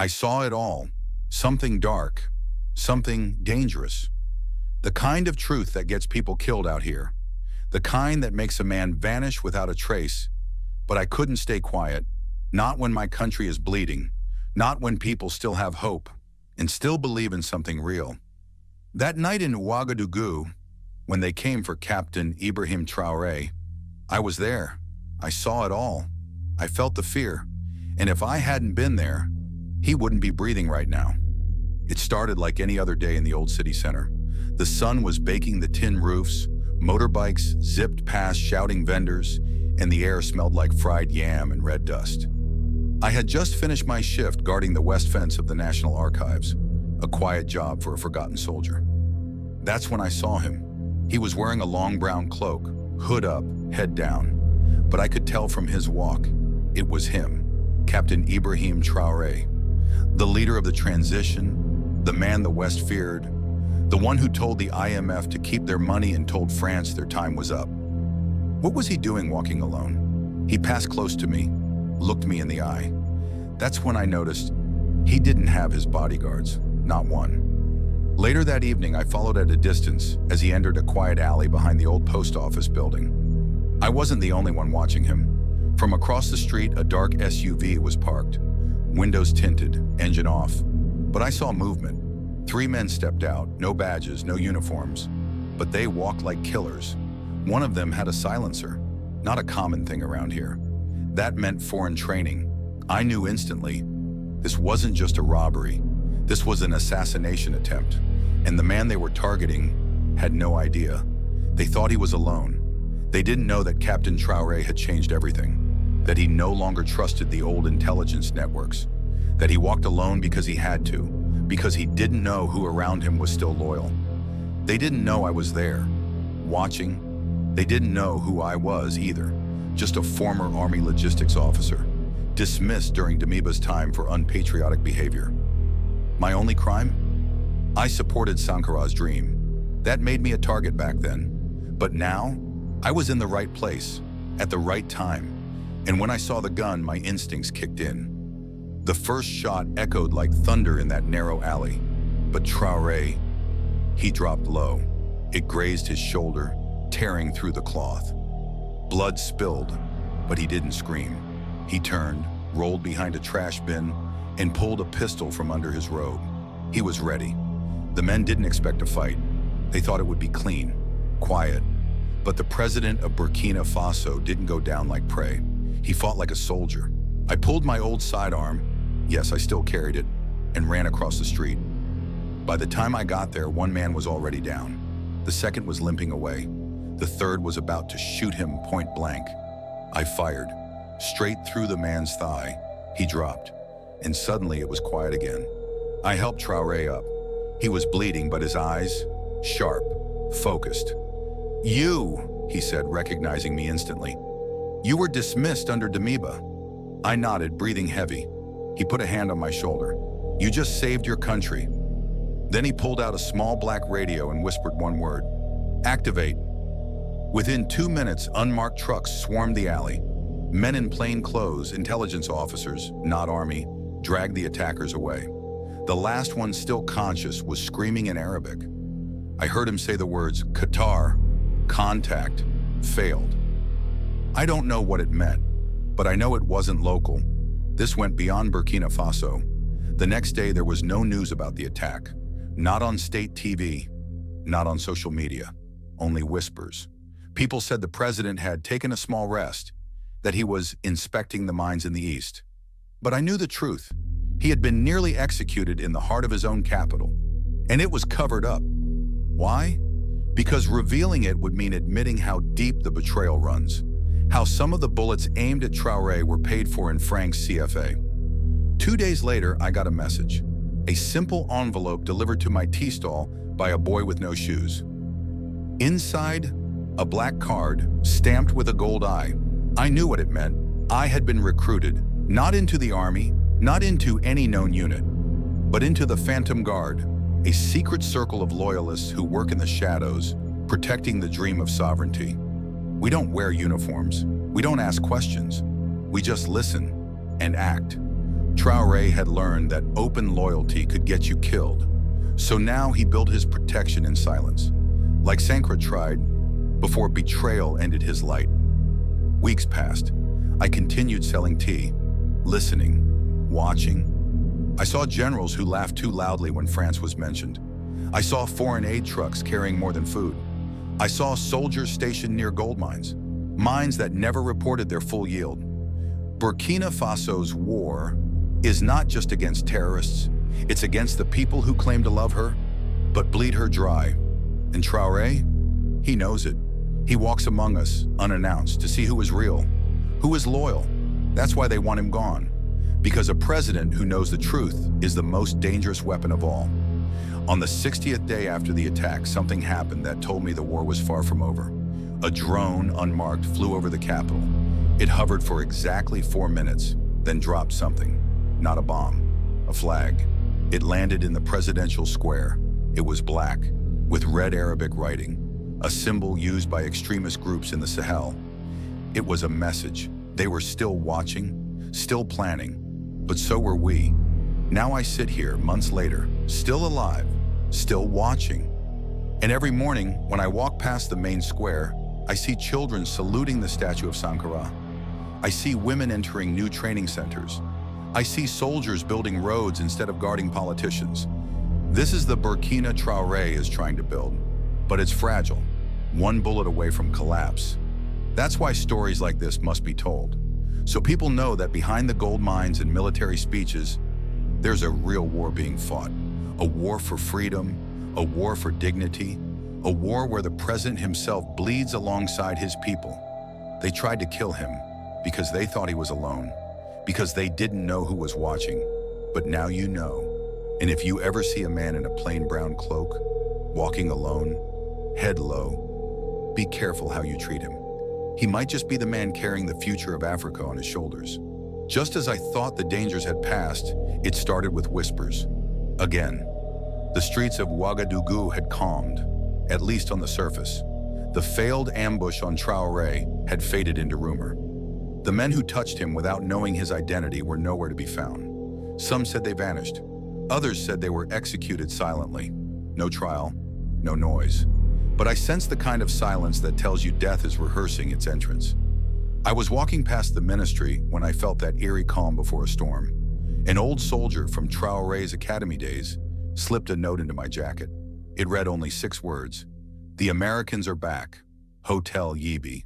I saw it all. Something dark. Something dangerous. The kind of truth that gets people killed out here. The kind that makes a man vanish without a trace. But I couldn't stay quiet. Not when my country is bleeding. Not when people still have hope and still believe in something real. That night in Ouagadougou, when they came for Captain Ibrahim Traoré, I was there. I saw it all. I felt the fear. And if I hadn't been there, he wouldn't be breathing right now. It started like any other day in the old city center. The sun was baking the tin roofs, motorbikes zipped past shouting vendors, and the air smelled like fried yam and red dust. I had just finished my shift guarding the west fence of the National Archives, a quiet job for a forgotten soldier. That's when I saw him. He was wearing a long brown cloak, hood up, head down. But I could tell from his walk, it was him, Captain Ibrahim Traoré, the leader of the transition, the man the West feared, the one who told the IMF to keep their money and told France their time was up. What was he doing walking alone? He passed close to me, looked me in the eye. That's when I noticed he didn't have his bodyguards, not one. Later that evening, I followed at a distance as he entered a quiet alley behind the old post office building. I wasn't the only one watching him. From across the street, a dark SUV was parked, windows tinted, engine off. But I saw movement. 3 men stepped out, no badges, no uniforms. But they walked like killers. One of them had a silencer, not a common thing around here. That meant foreign training. I knew instantly, this wasn't just a robbery. This was an assassination attempt, and the man they were targeting had no idea. They thought he was alone. They didn't know that Captain Traoré had changed everything, that he no longer trusted the old intelligence networks, that he walked alone because he had to, because he didn't know who around him was still loyal. They didn't know I was there, watching. They didn't know who I was either, just a former Army logistics officer, dismissed during Damiba's time for unpatriotic behavior. My only crime? I supported Sankara's dream. That made me a target back then. But now, I was in the right place, at the right time. And when I saw the gun, my instincts kicked in. The first shot echoed like thunder in that narrow alley. But Traoré, he dropped low. It grazed his shoulder, tearing through the cloth. Blood spilled, but he didn't scream. He turned, rolled behind a trash bin, and pulled a pistol from under his robe. He was ready. The men didn't expect a fight. They thought it would be clean, quiet. But the president of Burkina Faso didn't go down like prey. He fought like a soldier. I pulled my old sidearm, yes, I still carried it, and ran across the street. By the time I got there, one man was already down. The second was limping away. The third was about to shoot him point blank. I fired, straight through the man's thigh. He dropped. And suddenly it was quiet again. I helped Traoré up. He was bleeding, but his eyes, sharp, focused. "You," he said, recognizing me instantly. "You were dismissed under Damiba." I nodded, breathing heavy. He put a hand on my shoulder. "You just saved your country." Then he pulled out a small black radio and whispered one word: "Activate." Within 2 minutes, unmarked trucks swarmed the alley. Men in plain clothes, intelligence officers, not army, dragged the attackers away. The last one, still conscious, was screaming in Arabic. I heard him say the words, "Qatar, contact, failed." I don't know what it meant, but I know it wasn't local. This went beyond Burkina Faso. The next day, there was no news about the attack. Not on state TV, not on social media, only whispers. People said the president had taken a small rest, that he was inspecting the mines in the east. But I knew the truth. He had been nearly executed in the heart of his own capital, and it was covered up. Why? Because revealing it would mean admitting how deep the betrayal runs, how some of the bullets aimed at Traoré were paid for in francs CFA. 2 days later, I got a message, a simple envelope delivered to my tea stall by a boy with no shoes. Inside, a black card stamped with a gold eye. I knew what it meant. I had been recruited, not into the army, not into any known unit, but into the Phantom Guard, a secret circle of loyalists who work in the shadows, protecting the dream of sovereignty. We don't wear uniforms. We don't ask questions. We just listen and act. Traore had learned that open loyalty could get you killed, so now he built his protection in silence, like Sankara tried before betrayal ended his light. Weeks passed. I continued selling tea, listening, watching. I saw generals who laughed too loudly when France was mentioned. I saw foreign aid trucks carrying more than food. I saw soldiers stationed near gold mines, mines that never reported their full yield. Burkina Faso's war is not just against terrorists, it's against the people who claim to love her, but bleed her dry. And Traore, he knows it. He walks among us, unannounced, to see who is real, who is loyal. That's why they want him gone. Because a president who knows the truth is the most dangerous weapon of all. On the 60th day after the attack, something happened that told me the war was far from over. A drone, unmarked, flew over the capital. It hovered for exactly 4 minutes, then dropped something. Not a bomb, a flag. It landed in the presidential square. It was black, with red Arabic writing, a symbol used by extremist groups in the Sahel. It was a message. They were still watching, still planning, but so were we. Now I sit here, months later, still alive, still watching. And every morning, when I walk past the main square, I see children saluting the statue of Sankara. I see women entering new training centers. I see soldiers building roads instead of guarding politicians. This is the Burkina Traoré is trying to build, but it's fragile, one bullet away from collapse. That's why stories like this must be told, so people know that behind the gold mines and military speeches, there's a real war being fought. A war for freedom, a war for dignity, a war where the president himself bleeds alongside his people. They tried to kill him because they thought he was alone, because they didn't know who was watching. But now you know. And if you ever see a man in a plain brown cloak, walking alone, head low, be careful how you treat him. He might just be the man carrying the future of Africa on his shoulders. Just as I thought the dangers had passed, it started with whispers. Again, the streets of Ouagadougou had calmed, at least on the surface. The failed ambush on Traoré had faded into rumor. The men who touched him without knowing his identity were nowhere to be found. Some said they vanished. Others said they were executed silently. No trial, no noise. But I sensed the kind of silence that tells you death is rehearsing its entrance. I was walking past the ministry when I felt that eerie calm before a storm. An old soldier from Traoré's academy days slipped a note into my jacket. It read only 6 words. The Americans are back. Hotel Yibi.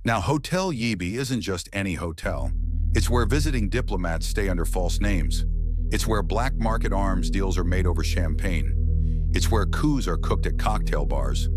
Now, Hotel Yibi isn't just any hotel. It's where visiting diplomats stay under false names. It's where black market arms deals are made over champagne. It's where coups are cooked at cocktail bars.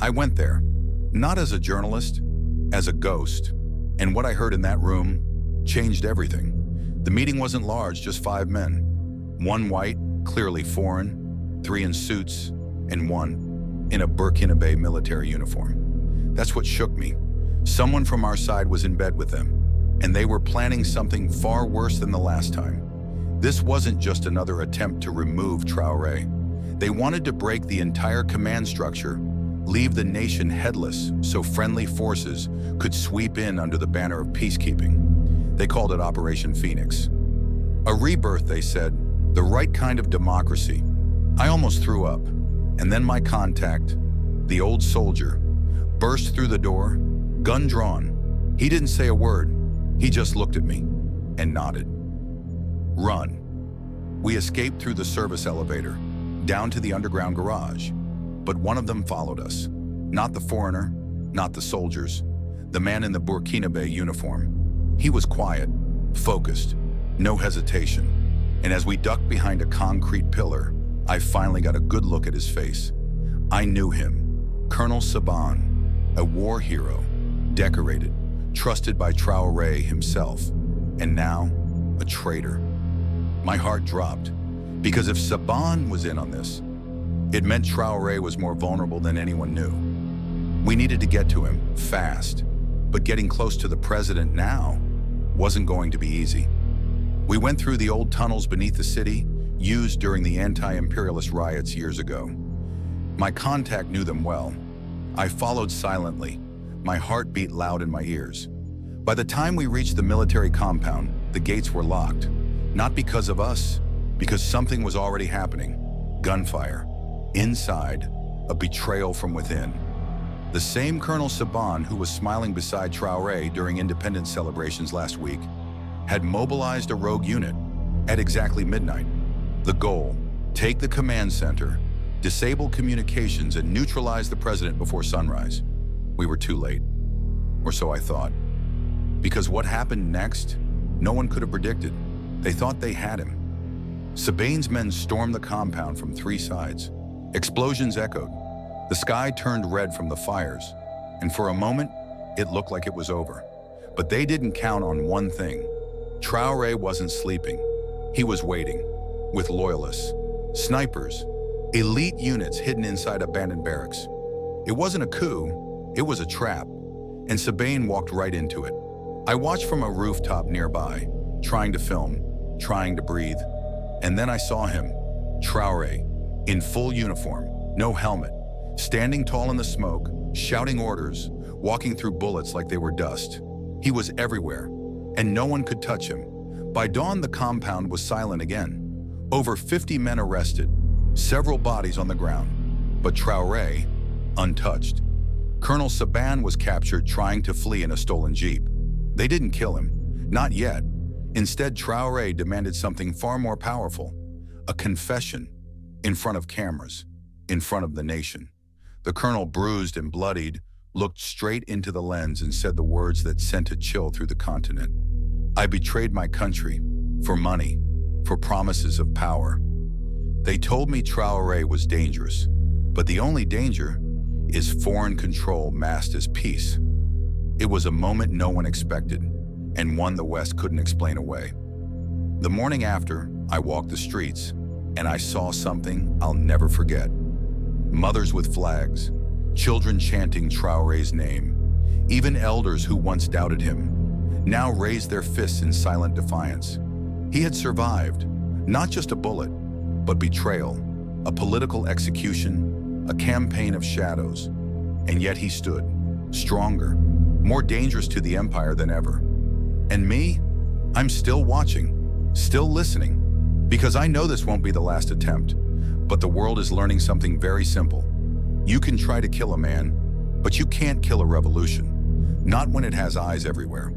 I went there, not as a journalist, as a ghost. And what I heard in that room changed everything. The meeting wasn't large, just 5 men. 1 white, clearly foreign, 3 in suits, and 1 in a Burkina Faso military uniform. That's what shook me. Someone from our side was in bed with them, and they were planning something far worse than the last time. This wasn't just another attempt to remove Traoré. They wanted to break the entire command structure, leave the nation headless so friendly forces could sweep in under the banner of peacekeeping. They called it Operation Phoenix. A rebirth, they said, the right kind of democracy. I almost threw up. And then my contact, the old soldier, burst through the door, gun drawn. He didn't say a word. He just looked at me and nodded. Run. We escaped through the service elevator, down to the underground garage. But one of them followed us. Not the foreigner, not the soldiers, the man in the Burkina Faso uniform. He was quiet, focused, no hesitation. And as we ducked behind a concrete pillar, I finally got a good look at his face. I knew him, Colonel Saban, a war hero, decorated, trusted by Traoré himself, and now a traitor. My heart dropped, because if Saban was in on this, it meant Traoré was more vulnerable than anyone knew. We needed to get to him fast, but getting close to the president now wasn't going to be easy. We went through the old tunnels beneath the city, used during the anti-imperialist riots years ago. My contact knew them well. I followed silently, my heart beat loud in my ears. By the time we reached the military compound, the gates were locked. Not because of us, because something was already happening. Gunfire. Inside, a betrayal from within. The same Colonel Saban who was smiling beside Traore during independence celebrations last week had mobilized a rogue unit at exactly midnight. The goal: take the command center, disable communications, and neutralize the president before sunrise. We were too late. Or so I thought. Because what happened next, no one could have predicted. They thought they had him. Sabane's men stormed the compound from three sides. Explosions echoed. The sky turned red from the fires, and for a moment, it looked like it was over. But they didn't count on one thing. Traore wasn't sleeping. He was waiting, with loyalists, snipers, elite units hidden inside abandoned barracks. It wasn't a coup, it was a trap, and Sabane walked right into it. I watched from a rooftop nearby, trying to film, trying to breathe, and then I saw him, Traore, in full uniform, no helmet, standing tall in the smoke, shouting orders, walking through bullets like they were dust. He was everywhere, and no one could touch him. By dawn, the compound was silent again. Over 50 men arrested, several bodies on the ground, but Traore, untouched. Colonel Saban was captured trying to flee in a stolen jeep. They didn't kill him, not yet. Instead, Traore demanded something far more powerful, a confession, in front of cameras, in front of the nation. The colonel, bruised and bloodied, looked straight into the lens and said the words that sent a chill through the continent. I betrayed my country, for money, for promises of power. They told me Traore was dangerous, but the only danger is foreign control masked as peace. It was a moment no one expected, and one the West couldn't explain away. The morning after, I walked the streets, and I saw something I'll never forget. Mothers with flags, children chanting Traore's name. Even elders who once doubted him now raised their fists in silent defiance. He had survived, not just a bullet, but betrayal, a political execution, a campaign of shadows. And yet he stood, stronger, more dangerous to the empire than ever. And me? I'm still watching, still listening, because I know this won't be the last attempt. But the world is learning something very simple. You can try to kill a man, but you can't kill a revolution, not when it has eyes everywhere.